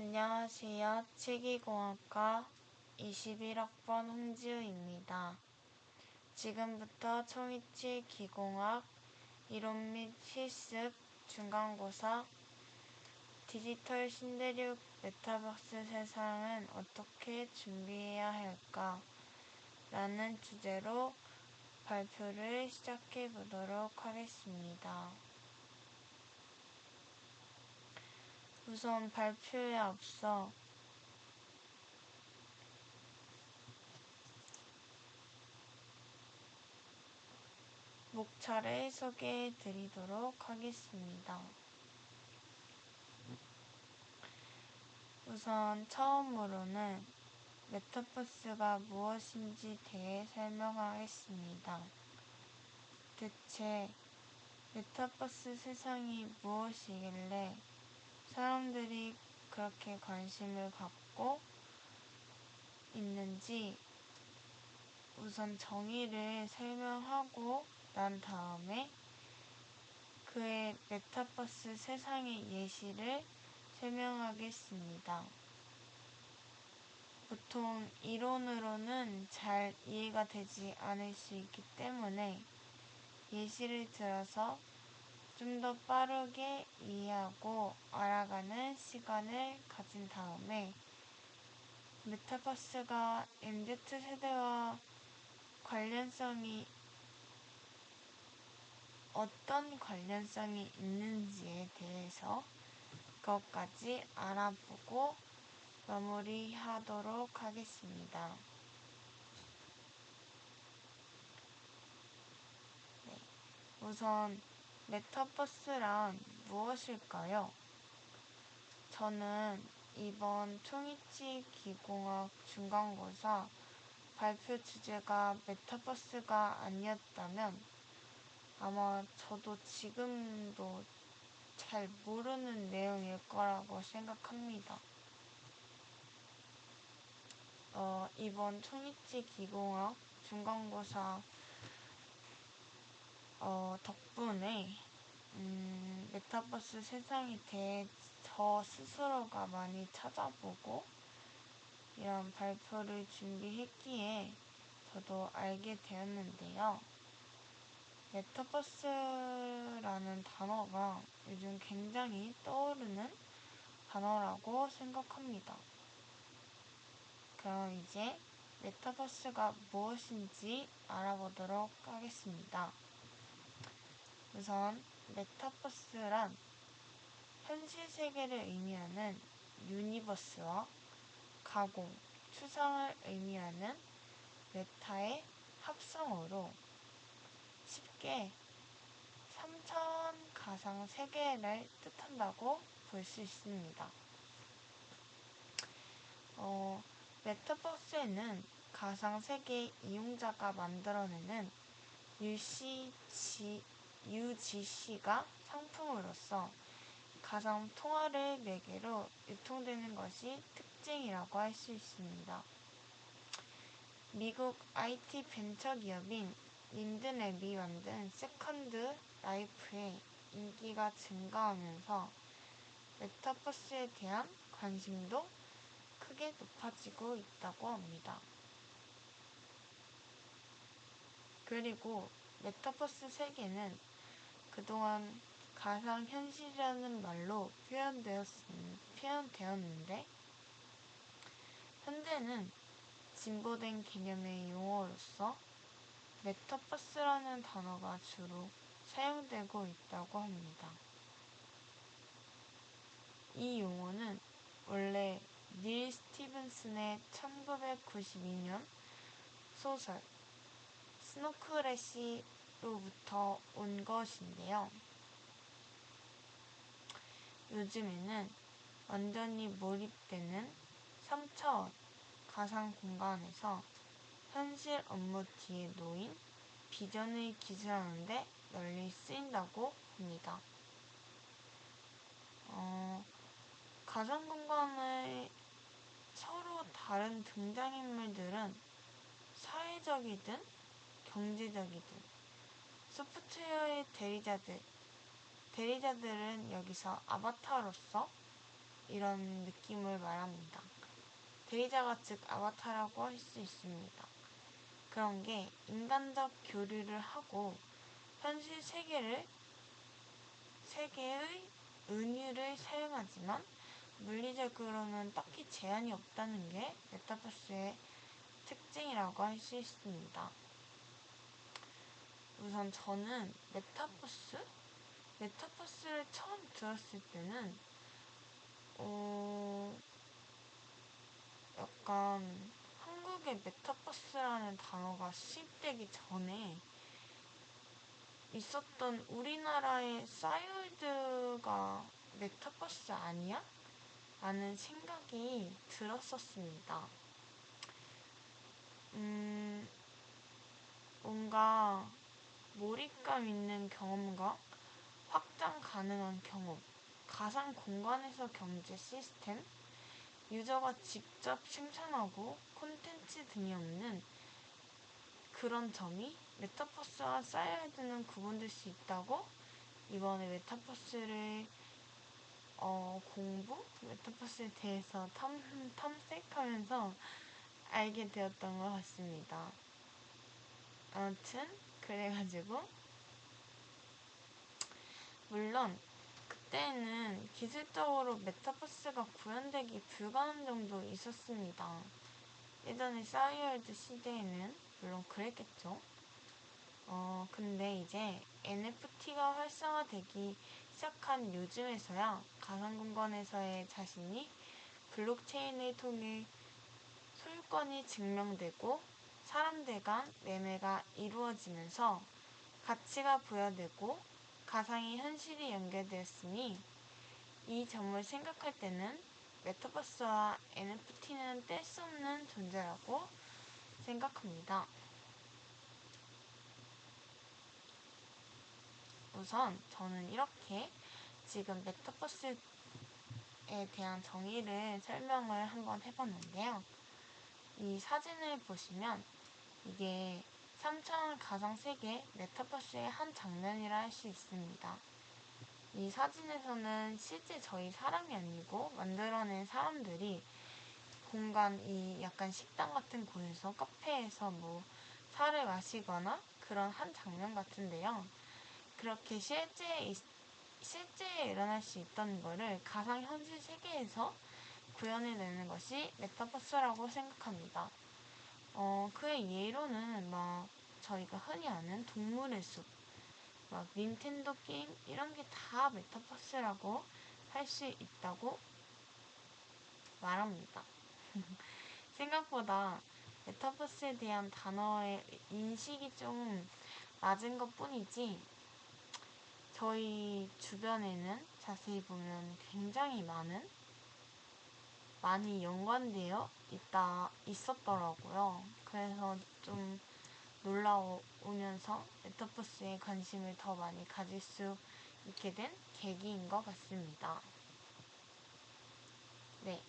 안녕하세요. 치기공학과 21학번 홍지우입니다. 지금부터 초미치 기공학 이론 및 실습 중간고사 디지털 신대륙 메타버스 세상은 어떻게 준비해야 할까? 라는 주제로 발표를 시작해 보도록 하겠습니다. 우선 발표에 앞서 목차를 소개해 드리도록 하겠습니다. 우선 처음으로는 메타버스가 무엇인지 대해 설명하겠습니다. 대체 메타버스 세상이 무엇이길래 사람들이 그렇게 관심을 갖고 있는지 우선 정의를 설명하고 난 다음에 그의 메타버스 세상의 예시를 설명하겠습니다. 보통 이론으로는 잘 이해가 되지 않을 수 있기 때문에 예시를 들어서 좀 더 빠르게 이해하고 알아가는 시간을 가진 다음에 메타버스가 MZ세대와 어떤 관련성이 있는지에 대해서 그것까지 알아보고 마무리하도록 하겠습니다. 우선 메타버스란 무엇일까요? 저는 이번 초미치 기공학 중간고사 발표 주제가 메타버스가 아니었다면 아마 저도 지금도 잘 모르는 내용일 거라고 생각합니다. 이번 초미치 기공학 중간고사 덕분에 메타버스 세상에 대해 저 스스로가 많이 찾아보고 이런 발표를 준비했기에 저도 알게 되었는데요. 메타버스라는 단어가 요즘 굉장히 떠오르는 단어라고 생각합니다. 그럼 이제 메타버스가 무엇인지 알아보도록 하겠습니다. 우선 메타버스란 현실 세계를 의미하는 유니버스와 가공, 추상을 의미하는 메타의 합성어로 쉽게 3차원 가상 세계를 뜻한다고 볼 수 있습니다. 메타버스에는 가상 세계 이용자가 만들어내는 UGC가 상품으로서 가상 통화를 매개로 유통되는 것이 특징이라고 할 수 있습니다. 미국 IT 벤처 기업인 린드랩이 만든 세컨드 라이프의 인기가 증가하면서 메타버스에 대한 관심도 크게 높아지고 있다고 합니다. 그리고 메타버스 세계는 그동안 가상현실이라는 말로 표현되었는데 현재는 진보된 개념의 용어로서 메타버스라는 단어가 주로 사용되고 있다고 합니다. 이 용어는 원래 닐 스티븐슨의 1992년 소설 스노크래시로부터 온 것인데요. 요즘에는 완전히 몰입되는 3차원 가상 공간에서 현실 업무 뒤에 놓인 비전을 기술하는 데 널리 쓰인다고 합니다. 가상 공간의 서로 다른 등장인물들은 사회적이든 경제적이든 소프트웨어의 대리자들은 여기서 아바타로서 이런 느낌을 말합니다. 대리자가 즉 아바타라고 할 수 있습니다. 그런 게 인간적 교류를 하고 현실 세계의 은유를 사용하지만 물리적으로는 딱히 제한이 없다는 게 메타버스의 특징이라고 할 수 있습니다. 우선 저는 메타버스를 처음 들었을 때는 약간 한국에 메타버스라는 단어가 수입되기 전에 있었던 우리나라의 싸이월드가 메타버스 아니야? 라는 생각이 들었었습니다. 뭔가 몰입감 있는 경험과 확장 가능한 경험, 가상 공간에서 경제 시스템, 유저가 직접 생산하고 콘텐츠 등이 없는 그런 점이 메타버스와 싸이월드는 구분될 수 있다고 이번에 메타버스를 메타버스에 대해서 탐색하면서 알게 되었던 것 같습니다. 아무튼 그래가지고 물론 그때는 기술적으로 메타버스가 구현되기 불가능 정도 있었습니다. 예전에 싸이월드 시대에는 물론 그랬겠죠. 근데 이제 NFT가 활성화되기 시작한 요즘에서야 가상공간에서의 자신이 블록체인을 통해 소유권이 증명되고 사람들 간 매매가 이루어지면서 가치가 부여되고 가상이 현실이 연결되었으니 이 점을 생각할 때는 메타버스와 NFT는 뗄 수 없는 존재라고 생각합니다. 우선 저는 이렇게 지금 메타버스에 대한 정의를 설명을 한번 해봤는데요. 이 사진을 보시면 이게 3차원 가상세계 메타버스의 한 장면이라 할 수 있습니다. 이 사진에서는 실제 저희 사람이 아니고 만들어낸 사람들이 이 약간 식당 같은 곳에서 카페에서 차를 마시거나 그런 한 장면 같은데요. 그렇게 실제에 일어날 수 있던 거를 가상현실 세계에서 구현해내는 것이 메타버스라고 생각합니다. 그의 예로는 저희가 흔히 아는 동물의 숲, 닌텐도 게임 이런 게 다 메타버스라고 할 수 있다고 말합니다. 생각보다 메타버스에 대한 단어의 인식이 좀 낮은 것 뿐이지 저희 주변에는 자세히 보면 굉장히 많이 연관되어 있었더라고요. 그래서 좀 놀라우면서 메타버스에 관심을 더 많이 가질 수 있게 된 계기인 것 같습니다. 네.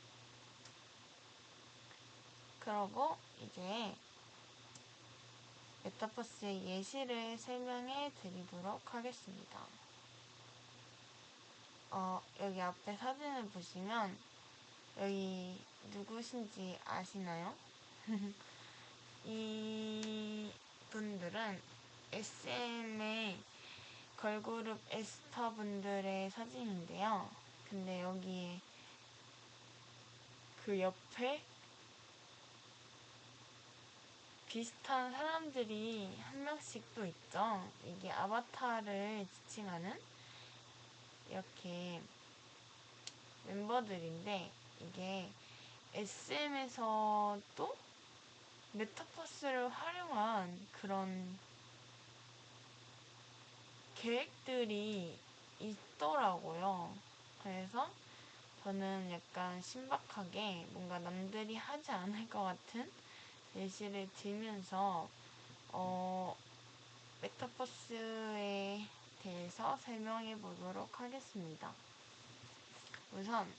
그러고 이제 메타버스의 예시를 설명해 드리도록 하겠습니다. 여기 앞에 사진을 보시면 여기 누구신지 아시나요? 이 분들은 SM의 걸그룹 에스파 분들의 사진인데요. 근데 여기에 그 옆에 비슷한 사람들이 한 명씩 또 있죠. 이게 아바타를 지칭하는 이렇게 멤버들인데 이게 SM에서도 메타버스를 활용한 그런 계획들이 있더라고요. 그래서 저는 약간 신박하게 뭔가 남들이 하지 않을 것 같은 예시를 들면서 메타버스에 대해서 설명해 보도록 하겠습니다. 우선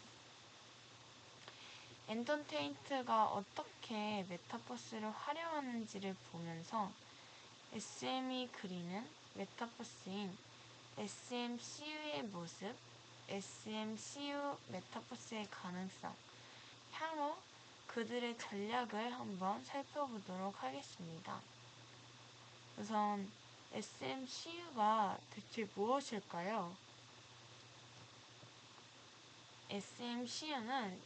엔터테인트가 어떻게 메타버스를 활용하는지를 보면서 SM이 그리는 메타버스인 SMCU의 모습, SMCU 메타버스의 가능성, 향후 그들의 전략을 한번 살펴보도록 하겠습니다. 우선 SMCU가 대체 무엇일까요? SMCU는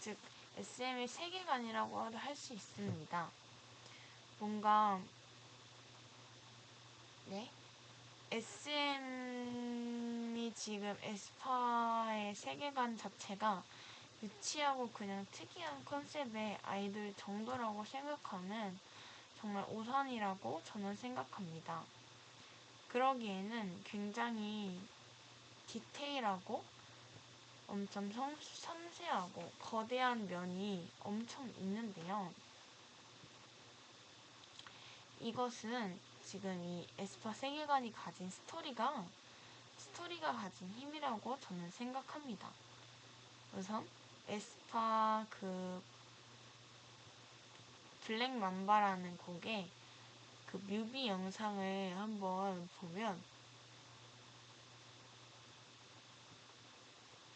즉 SM의 세계관이라고 할 수 있습니다. 뭔가 SM이 지금 에스파의 세계관 자체가 유치하고 그냥 특이한 컨셉의 아이돌 정도라고 생각하면 정말 오산이라고 저는 생각합니다. 그러기에는 굉장히 디테일하고 엄청 섬세하고 거대한 면이 엄청 있는데요. 이것은 지금 이 에스파 세계관이 가진 스토리가 가진 힘이라고 저는 생각합니다. 우선 에스파 블랙 맘바라는 곡의 뮤비 영상을 한번 보면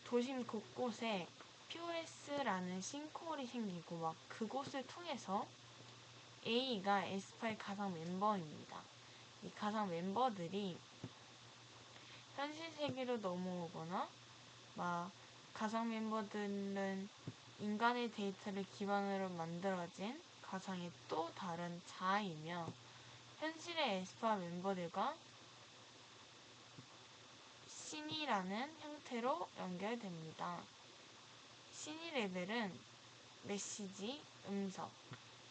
도심 곳곳에 POS라는 싱크홀이 생기고 막 그곳을 통해서 A가 에스파의 가상 멤버입니다. 이 가상 멤버들이 현실 세계로 넘어오거나 막 가상 멤버들은 인간의 데이터를 기반으로 만들어진 가상의 또 다른 자아이며 현실의 에스파 멤버들과 신이라는 형태로 연결됩니다. 신이 레벨은 메시지, 음성,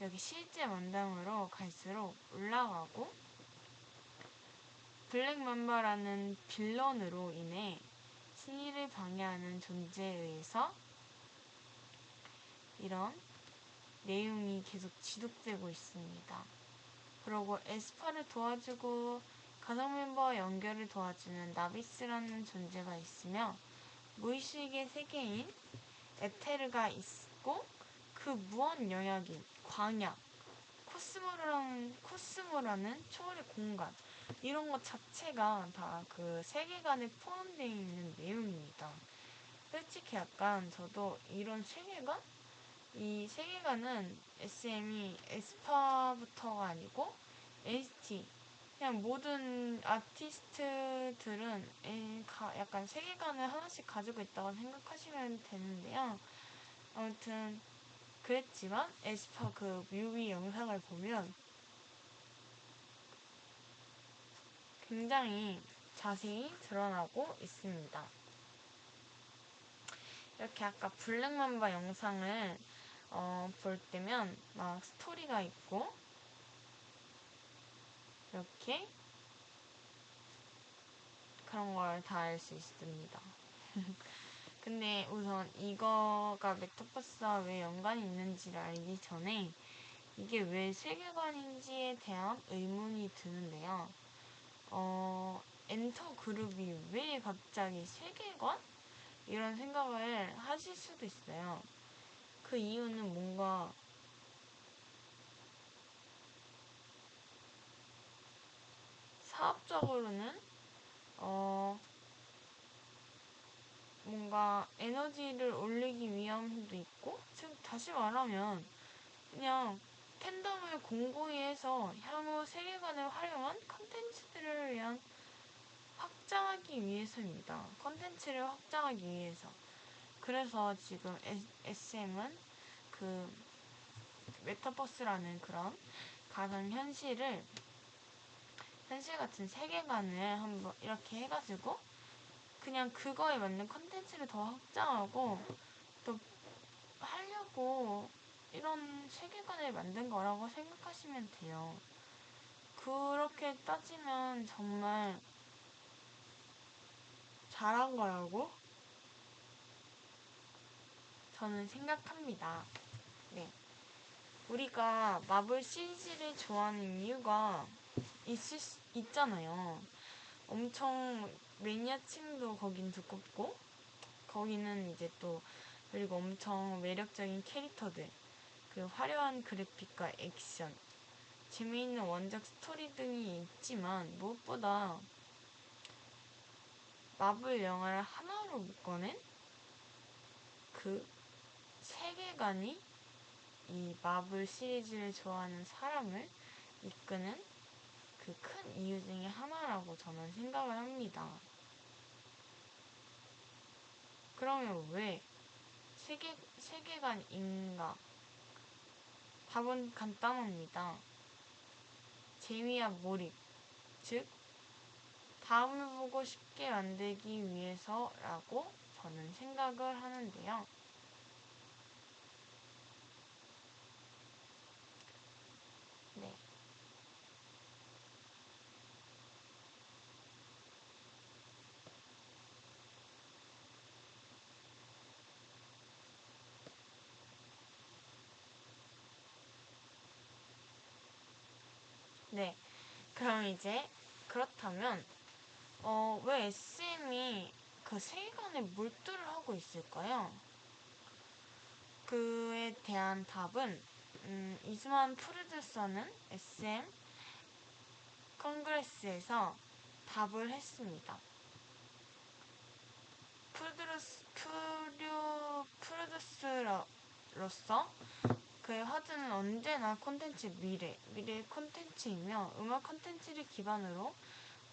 여기 실제 만담으로 갈수록 올라가고 블랙 맘바라는 빌런으로 인해 신의를 방해하는 존재에 의해서 이런 내용이 계속 지속되고 있습니다. 그리고 에스파를 도와주고 가상 멤버와 연결을 도와주는 나비스라는 존재가 있으며 무의식의 세계인 에테르가 있고 그 무한 영역인 광야, 코스모라는 초월의 공간 이런 것 자체가 다 그 세계관에 포함되어 있는 내용입니다. 솔직히 약간 저도 이런 세계관? 이 세계관은 SM이 에스파부터가 아니고 NCT 그냥 모든 아티스트들은 약간 세계관을 하나씩 가지고 있다고 생각하시면 되는데요. 아무튼 그랬지만 에스파 뮤비 영상을 보면 굉장히 자세히 드러나고 있습니다. 이렇게 아까 블랙맘바 영상을 볼 때면 막 스토리가 있고 이렇게 그런 걸 다 알 수 있습니다. 근데 우선 이거가 메타버스와 왜 연관이 있는지를 알기 전에 이게 왜 세계관인지에 대한 의문이 드는데요. 엔터 그룹이 왜 갑자기 세계관? 이런 생각을 하실 수도 있어요. 그 이유는 뭔가 사업적으로는 뭔가 에너지를 올리기 위함도 있고, 즉 다시 말하면 그냥 팬덤을 공고히 해서 향후 세계관을 활용한 컨텐츠들을 위한 확장하기 위해서입니다. 컨텐츠를 확장하기 위해서. 그래서 지금 SM은 메타버스라는 그런 가상 현실 같은 세계관을 한번 이렇게 해가지고 그냥 그거에 맞는 컨텐츠를 더 확장하고 또 하려고 이런 세계관을 만든 거라고 생각하시면 돼요. 그렇게 따지면 정말 잘한 거라고 저는 생각합니다. 네. 우리가 마블 시리즈를 좋아하는 이유가 있잖아요. 엄청 매니아층도 거긴 두껍고 거기는 이제 또 그리고 엄청 매력적인 캐릭터들 화려한 그래픽과 액션 재미있는 원작 스토리 등이 있지만 무엇보다 마블 영화를 하나로 묶어낸 그 세계관이 이 마블 시리즈를 좋아하는 사람을 이끄는 그 큰 이유 중에 하나라고 저는 생각을 합니다. 그러면 왜 세계관인가? 답은 간단합니다. 재미와 몰입, 즉 다음을 보고 싶게 만들기 위해서라고 저는 생각을 하는데요. 네. 네. 그럼 이제 그렇다면 왜 SM이 그 세계관에 몰두를 하고 있을까요? 그에 대한 답은 이수만 프로듀서는 SM 컨그레스에서 답을 했습니다. 프로듀스로서 그의 화두는 언제나 콘텐츠 미래 콘텐츠이며 음악 콘텐츠를 기반으로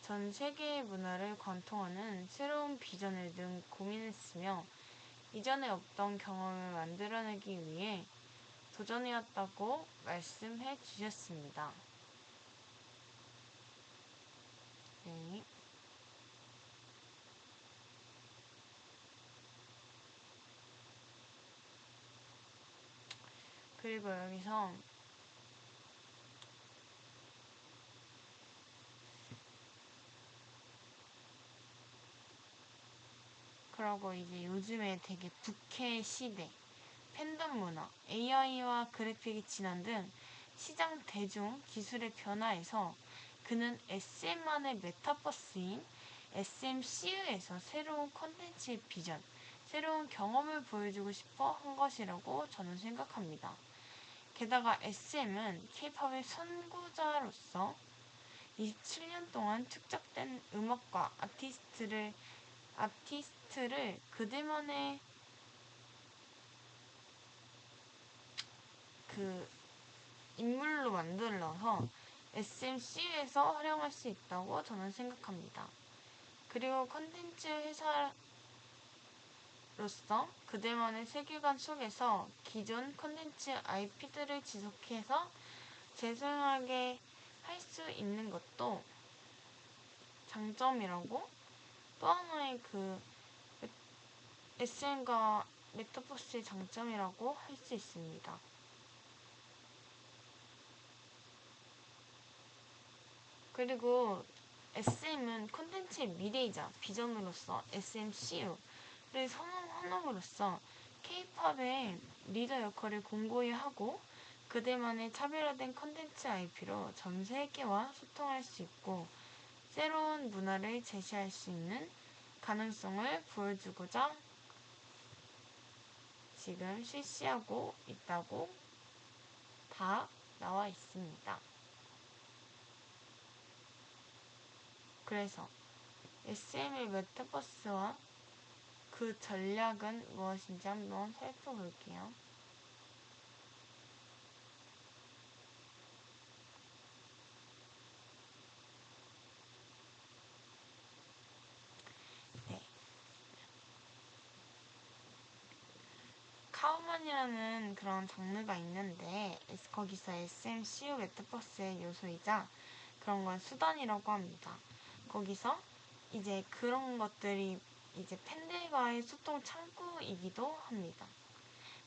전 세계의 문화를 관통하는 새로운 비전을 늘 고민했으며 이전에 없던 경험을 만들어내기 위해 도전해왔다고 말씀해 주셨습니다. 네. 그리고 여기서 그러고 이제 요즘에 되게 부캐 시대, 팬덤 문화, AI와 그래픽이 진화 등 시장 대중 기술의 변화에서 그는 SM만의 메타버스인 SMCU에서 새로운 콘텐츠의 비전, 새로운 경험을 보여주고 싶어 한 것이라고 저는 생각합니다. 게다가 SM은 K-팝의 선구자로서 27년 동안 축적된 음악과 아티스트를 그들만의 그 인물로 만들어서 SMC에서 활용할 수 있다고 저는 생각합니다. 그리고 컨텐츠 회사로서 그들만의 세계관 속에서 기존 컨텐츠 IP들을 지속해서 재생하게 할 수 있는 것도 장점이라고 또 하나의 그 SM과 메타버스의 장점이라고 할 수 있습니다. 그리고 SM은 콘텐츠의 미래이자 비전으로서 SMCU를 선언함으로써 K-팝의 리더 역할을 공고히 하고 그들만의 차별화된 콘텐츠 IP로 전 세계와 소통할 수 있고 새로운 문화를 제시할 수 있는 가능성을 보여주고자 지금 실시하고 있다고 다 나와 있습니다. 그래서 SM의 메타버스와 그 전략은 무엇인지 한번 살펴볼게요. 네. 카우만이라는 그런 장르가 있는데 거기서 SMCU 메타버스의 요소이자 그런 건 수단이라고 합니다. 거기서 이제 그런 것들이 이제 팬들과의 소통 창구이기도 합니다.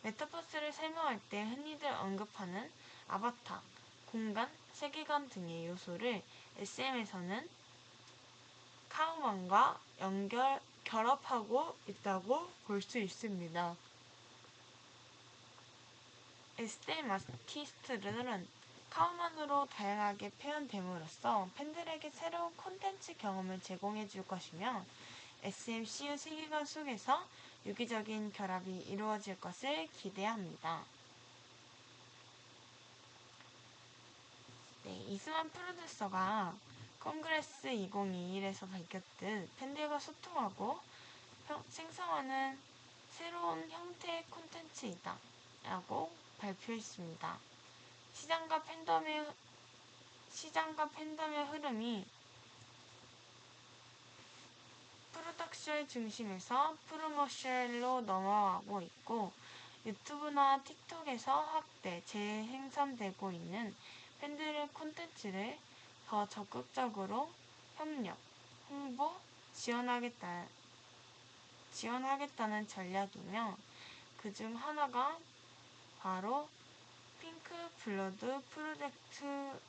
메타버스를 설명할 때 흔히들 언급하는 아바타, 공간, 세계관 등의 요소를 SM에서는 카우만과 결합하고 있다고 볼 수 있습니다. SM 아티스트들은 카우만으로 다양하게 표현됨으로써 팬들에게 새로운 콘텐츠 경험을 제공해 줄 것이며 SMCU 세계관 속에서 유기적인 결합이 이루어질 것을 기대합니다. 네, 이수만 프로듀서가 콩그레스 2021에서 밝혔듯 팬들과 소통하고 생성하는 새로운 형태의 콘텐츠이다 라고 발표했습니다. 시장과 팬덤의 흐름이 프로덕션 중심에서 프로모션로 넘어가고 있고, 유튜브나 틱톡에서 확대, 재생산되고 있는 팬들의 콘텐츠를 더 적극적으로 협력, 홍보, 지원하겠다는 전략이며, 그중 하나가 바로 핑크 블러드 프로젝트입니다.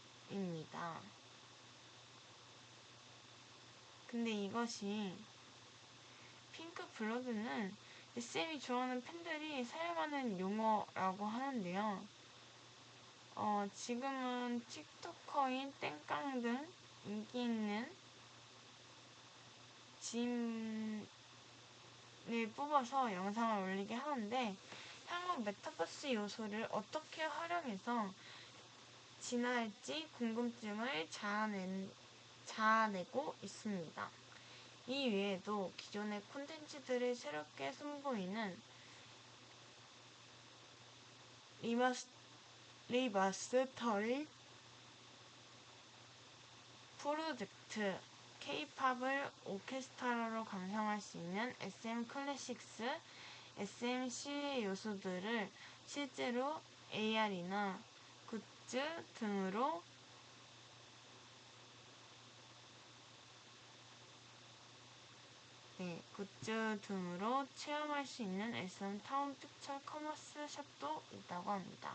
근데 이것이 핑크 블러드는 SM이 좋아하는 팬들이 사용하는 용어라고 하는데요. 지금은 틱토커인 땡깡 등 인기 있는 지인을 뽑아서 영상을 올리게 하는데, 향후 메타버스 요소를 어떻게 활용해서 진화할지 궁금증을 자아내고 있습니다. 이 외에도 기존의 콘텐츠들을 새롭게 선보이는 리마스터링 프로젝트, K-팝을 오케스트라로 감상할 수 있는 SM 클래식스, SM 실내 요소들을 실제로 AR이나 굿즈 등으로 체험할 수 있는 SM 타운 픽처 커머스 샵도 있다고 합니다.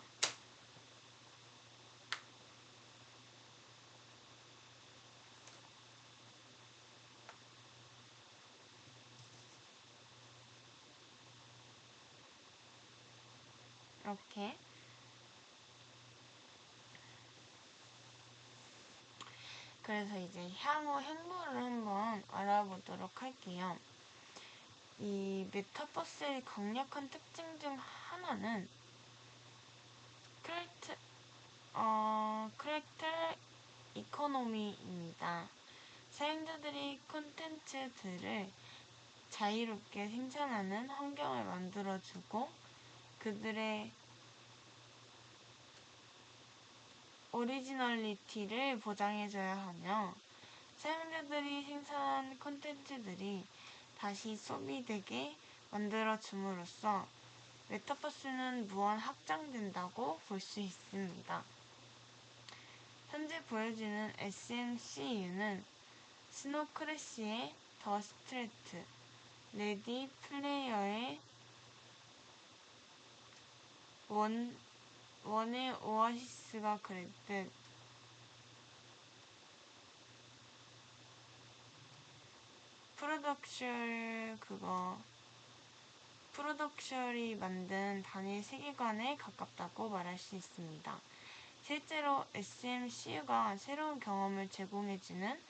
이렇게 그래서 이제 향후 행보를 한번 알아보도록 할게요. 이 메타버스의 강력한 특징 중 하나는 크리에이터 이코노미입니다. 사용자들이 콘텐츠들을 자유롭게 생산하는 환경을 만들어주고 그들의 오리지널리티를 보장해줘야 하며, 사용자들이 생산한 콘텐츠들이 다시 소비되게 만들어줌으로써 메타버스는 무한 확장된다고 볼 수 있습니다. 현재 보여지는 SMCU는 스노크래시의 더 스트레이트, 레디 플레이어의 원의 오아시스가 그랬듯 프로덕션이 만든 단일 세계관에 가깝다고 말할 수 있습니다. 실제로 SMCU가 새로운 경험을 제공해주는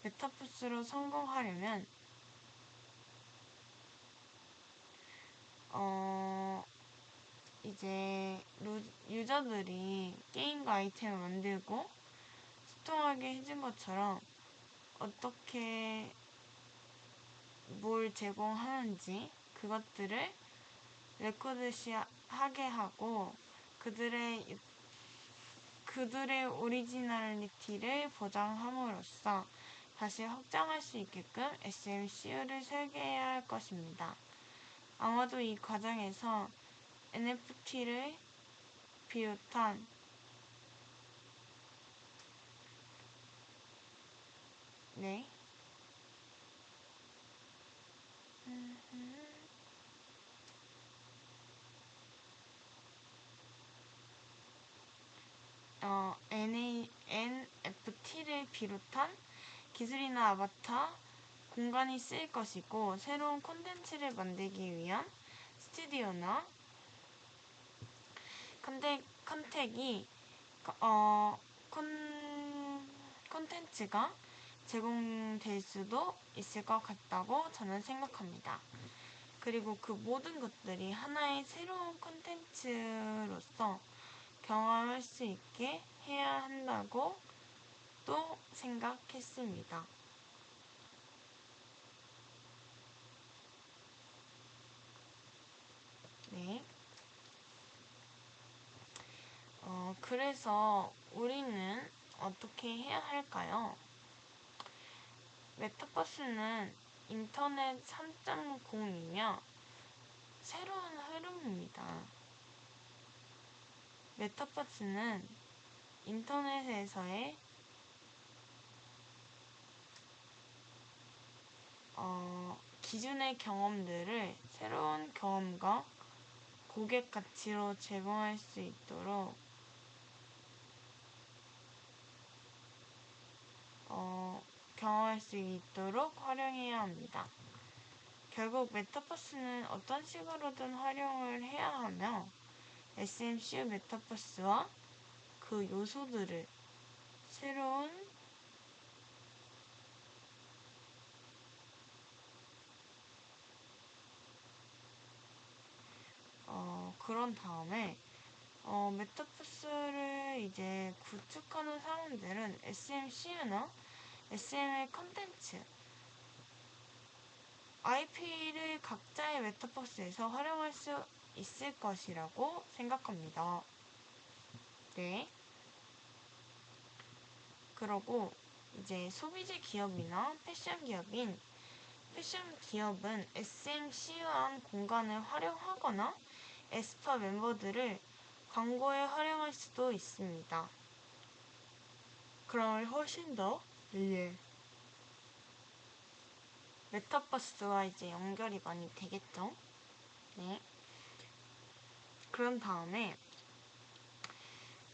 메타버스로 성공하려면 이제 유저들이 게임과 아이템을 만들고 소통하게 해준 것처럼 어떻게 뭘 제공하는지 그것들을 레코드시하게 하고 그들의 오리지널리티를 보장함으로써 다시 확장할 수 있게끔 SMCU를 설계해야 할 것입니다. 아마도 이 과정에서 NFT를 비롯한 NFT를 비롯한 기술이나 아바타, 공간이 쓰일 것이고, 새로운 콘텐츠를 만들기 위한 스튜디오나 콘텐츠가 제공될 수도 있을 것 같다고 저는 생각합니다. 그리고 그 모든 것들이 하나의 새로운 콘텐츠로서 경험할 수 있게 해야 한다고 또 또 생각했습니다. 네. 그래서 우리는 어떻게 해야 할까요? 메타버스는 인터넷 3.0이며 새로운 흐름입니다. 메타버스는 인터넷에서의 기존의 경험들을 새로운 경험과 고객 가치로 제공할 수 있도록 경험할 수 있도록 활용해야 합니다. 결국 메타버스는 어떤 식으로든 활용을 해야 하며 SMCU 메타버스와 그 요소들을 새로운 그런 다음에 메타버스를 이제 구축하는 사람들은 SMCU나 SM의 컨텐츠 IP를 각자의 메타버스에서 활용할 수 있을 것이라고 생각합니다. 네. 그러고 이제 소비재 기업이나 패션 기업은 SMCU한 공간을 활용하거나 에스파 멤버들을 광고에 활용할 수도 있습니다. 그럼 훨씬 더 메타버스와 이제 연결이 많이 되겠죠? 네. 그런 다음에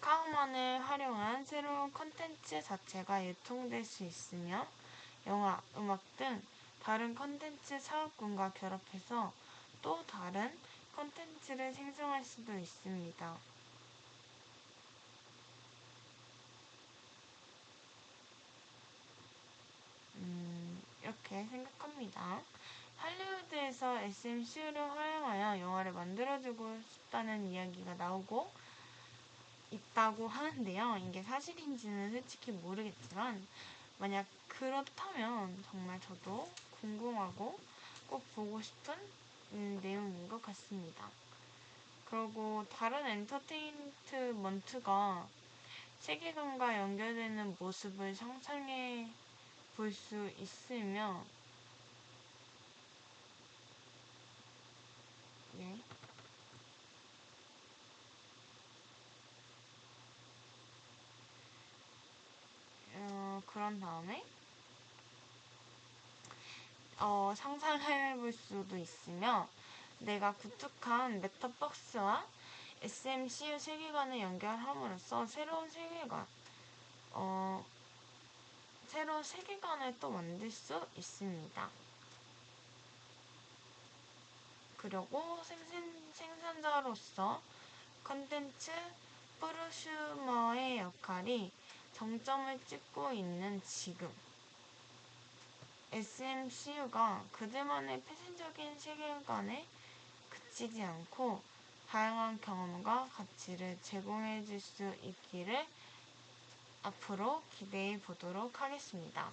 카우만을 활용한 새로운 컨텐츠 자체가 유통될 수 있으며 영화, 음악 등 다른 컨텐츠 사업군과 결합해서 또 다른 컨텐츠를 생성할 수도 있습니다. 이렇게 생각합니다. 할리우드에서 SMCU를 활용하여 영화를 만들어주고 싶다는 이야기가 나오고 있다고 하는데요. 이게 사실인지는 솔직히 모르겠지만 만약 그렇다면 정말 저도 궁금하고 꼭 보고 싶은 내용인 것 같습니다. 그리고 다른 엔터테인먼트가 세계관과 연결되는 모습을 상상해 볼 수 있으며 네. 그런 다음에 상상해 볼 수도 있으며 내가 구축한 메타버스와 SMCU 세계관을 연결함으로써 새로운 세계관을 또 만들 수 있습니다. 그리고 생산자로서 컨텐츠 프로슈머의 역할이 정점을 찍고 있는 지금 SMCU가 그들만의 폐쇄적인 세계관에 그치지 않고 다양한 경험과 가치를 제공해 줄 수 있기를 앞으로 기대해 보도록 하겠습니다.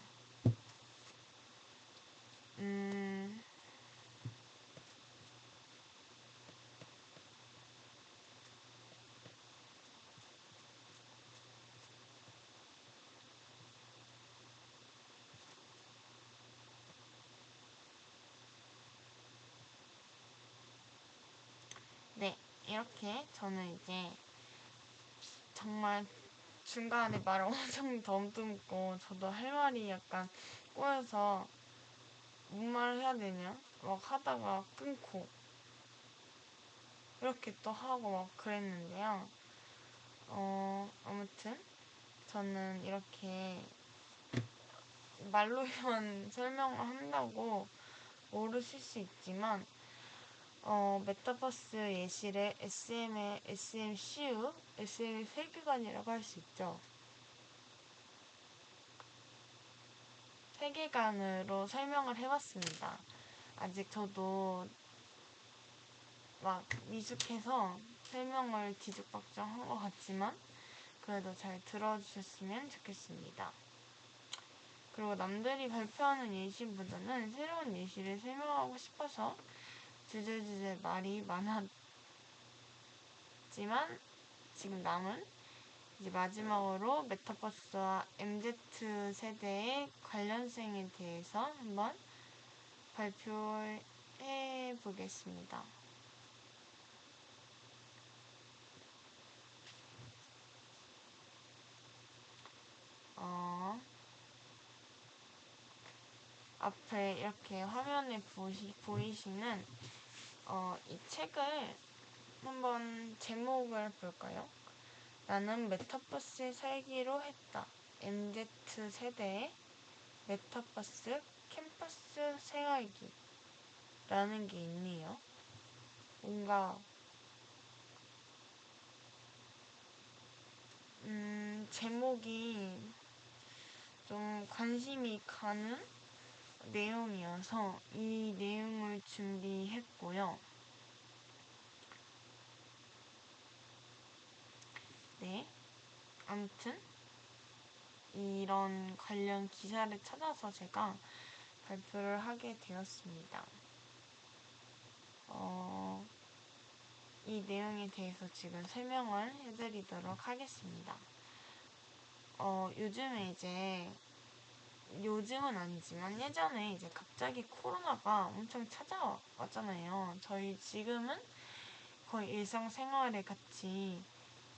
네, 이렇게 저는 이제 정말 중간에 말을 엄청 더듬고 저도 할 말이 약간 꼬여서 뭔 말을 해야 되냐 막 하다가 끊고 이렇게 또 하고 막 그랬는데요. 아무튼 저는 이렇게 말로만 설명을 한다고 모르실 수 있지만 메타버스 예시를 SM의 SMCU, SM의 세계관이라고 할 수 있죠. 세계관으로 설명을 해봤습니다. 아직 저도 막 미숙해서 설명을 뒤죽박죽 한 것 같지만 그래도 잘 들어주셨으면 좋겠습니다. 그리고 남들이 발표하는 예시보다는 새로운 예시를 설명하고 싶어서 주제주제 말이 많았지만 지금 남은 이제 마지막으로 메타버스와 MZ 세대의 관련성에 대해서 한번 발표해 보겠습니다. 앞에 이렇게 화면에 보이시는 이 책을 한번 제목을 볼까요? 나는 메타버스에 살기로 했다. MZ 세대의 메타버스 캠퍼스 생활기 라는 게 있네요. 뭔가 제목이 좀 관심이 가는 내용이어서 이 내용을 준비했고요. 네, 아무튼 이런 관련 기사를 찾아서 제가 발표를 하게 되었습니다. 이 내용에 대해서 지금 설명을 해드리도록 하겠습니다. 요즘은 아니지만 예전에 이제 갑자기 코로나가 엄청 찾아왔잖아요. 저희 지금은 거의 일상생활에 같이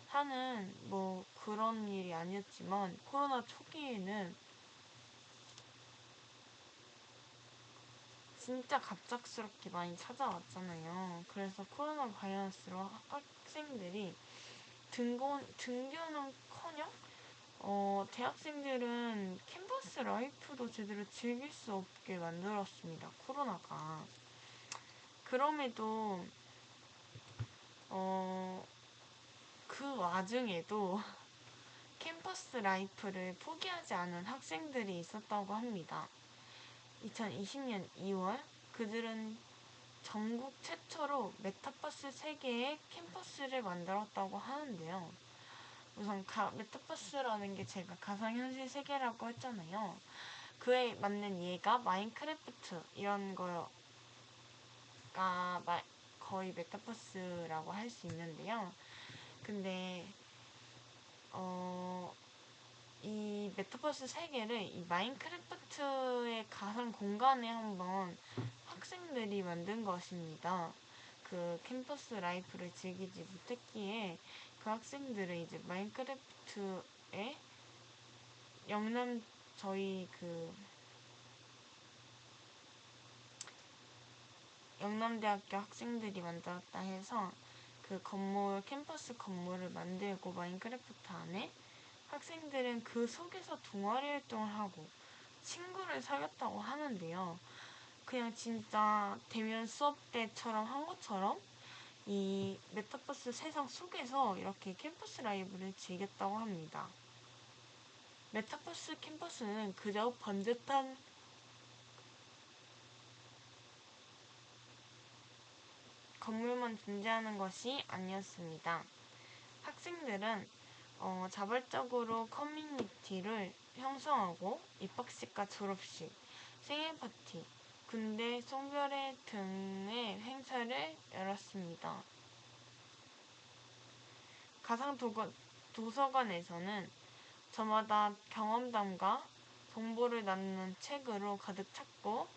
하는 뭐 그런 일이 아니었지만 코로나 초기에는 진짜 갑작스럽게 많이 찾아왔잖아요. 그래서 코로나 바이러스로 학생들이 등교는커녕 대학생들은 캠퍼스 라이프도 제대로 즐길 수 없게 만들었습니다. 코로나가. 그럼에도 그 와중에도 캠퍼스 라이프를 포기하지 않은 학생들이 있었다고 합니다. 2020년 2월 그들은 전국 최초로 메타버스 세계의 캠퍼스를 만들었다고 하는데요. 우선 메타버스라는 게 제가 가상현실 세계라고 했잖아요. 그에 맞는 예가 마인크래프트 이런 거가 거의 메타버스라고 할 수 있는데요. 근데 이 메타버스 세계를 이 마인크래프트의 가상 공간에 한번 학생들이 만든 것입니다. 그 캠퍼스 라이프를 즐기지 못했기에 그 학생들은 이제 마인크래프트에 영남대학교 학생들이 만들었다 해서 그 캠퍼스 건물을 만들고 마인크래프트 안에 학생들은 그 속에서 동아리 활동을 하고 친구를 사귀었다고 하는데요. 그냥 진짜 대면 수업 때처럼 한 것처럼 이 메타버스 세상 속에서 이렇게 캠퍼스 라이브를 즐겼다고 합니다. 메타버스 캠퍼스는 그저 번듯한 건물만 존재하는 것이 아니었습니다. 학생들은 자발적으로 커뮤니티를 형성하고 입학식과 졸업식, 생일 파티, 군대 송별회 등의 행사를 열었습니다. 가상 도서관에서는 저마다 경험담과 정보를 나누는 책으로 가득 찼고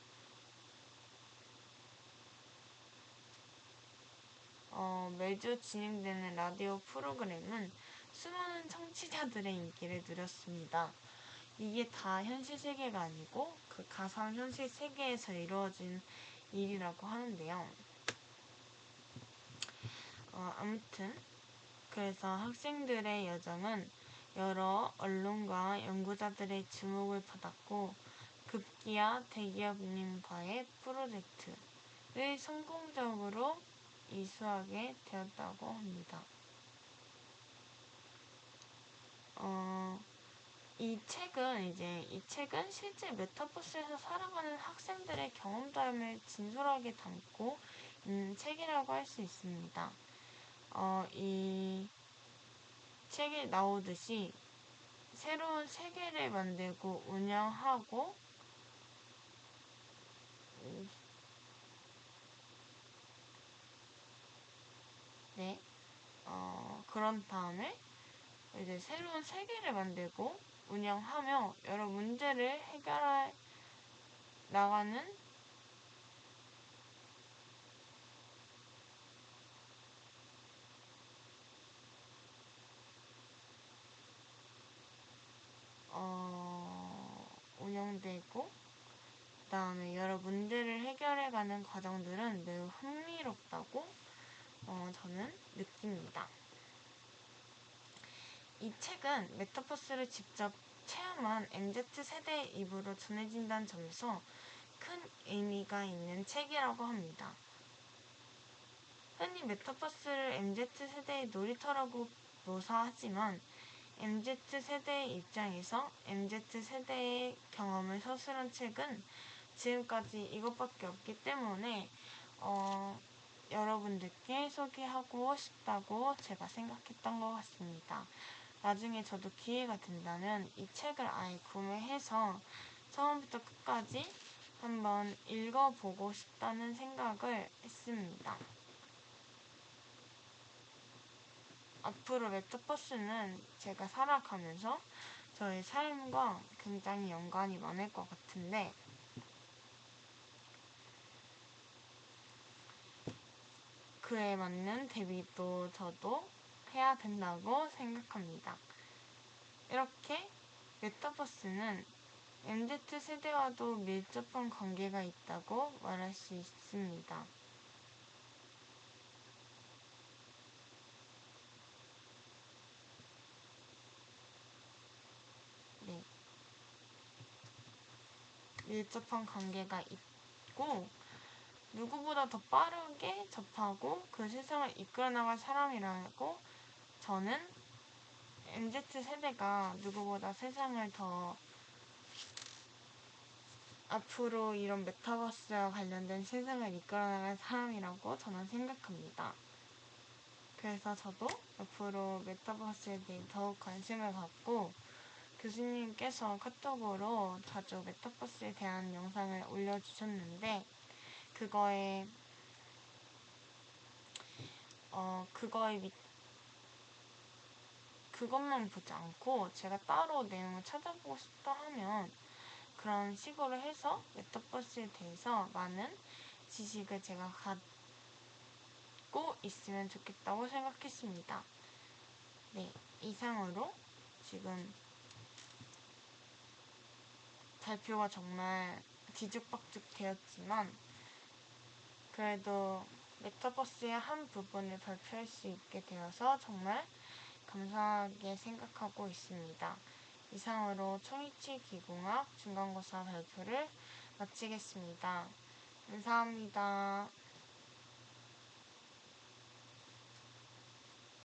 매주 진행되는 라디오 프로그램은 수많은 청취자들의 인기를 누렸습니다. 이게 다 현실 세계가 아니고 그 가상 현실 세계에서 이루어진 일이라고 하는데요. 아무튼 그래서 학생들의 여정은 여러 언론과 연구자들의 주목을 받았고 급기야 대기업님과의 프로젝트를 성공적으로 이수하게 되었다고 합니다. 이 책은 실제 메타버스에서 살아가는 학생들의 경험담을 진솔하게 담고 있는 책이라고 할 수 있습니다. 이 책에 나오듯이 새로운 세계를 만들고 운영하고 네, 그런 다음에 이제 새로운 세계를 만들고 운영하며 여러 문제를 해결해 나가는 운영되고 그다음에 여러 문제를 해결해가는 과정들은 매우 흥미롭다고 저는 느낍니다. 이 책은 메타버스를 직접 체험한 MZ세대의 입으로 전해진다는 점에서 큰 의미가 있는 책이라고 합니다. 흔히 메타버스를 MZ세대의 놀이터라고 묘사하지만 MZ세대의 입장에서 MZ세대의 경험을 서술한 책은 지금까지 이것밖에 없기 때문에 여러분들께 소개하고 싶다고 제가 생각했던 것 같습니다. 나중에 저도 기회가 된다면 이 책을 아예 구매해서 처음부터 끝까지 한번 읽어보고 싶다는 생각을 했습니다. 앞으로 메타버스는 제가 살아가면서 저의 삶과 굉장히 연관이 많을 것 같은데 그에 맞는 대비도 저도 해야 된다고 생각합니다. 이렇게 메타버스는 MZ세대와도 밀접한 관계가 있다고 말할 수 있습니다. 네. 밀접한 관계가 있고 누구보다 더 빠르게 접하고 그 세상을 이끌어나갈 사람이라고 저는 MZ세대가 누구보다 세상을 더 앞으로 이런 메타버스와 관련된 세상을 이끌어나갈 사람이라고 저는 생각합니다. 그래서 저도 앞으로 메타버스에 대해 더욱 관심을 갖고 교수님께서 카톡으로 자주 메타버스에 대한 영상을 올려주셨는데 그거에 그것만 보지 않고 제가 따로 내용을 찾아보고 싶다 하면 그런 식으로 해서 메타버스에 대해서 많은 지식을 제가 갖고 있으면 좋겠다고 생각했습니다. 네, 이상으로 지금 발표가 정말 뒤죽박죽 되었지만 그래도 메타버스의 한 부분을 발표할 수 있게 되어서 정말 감사하게 생각하고 있습니다. 이상으로 초2 기공학 중간고사 발표를 마치겠습니다. 감사합니다.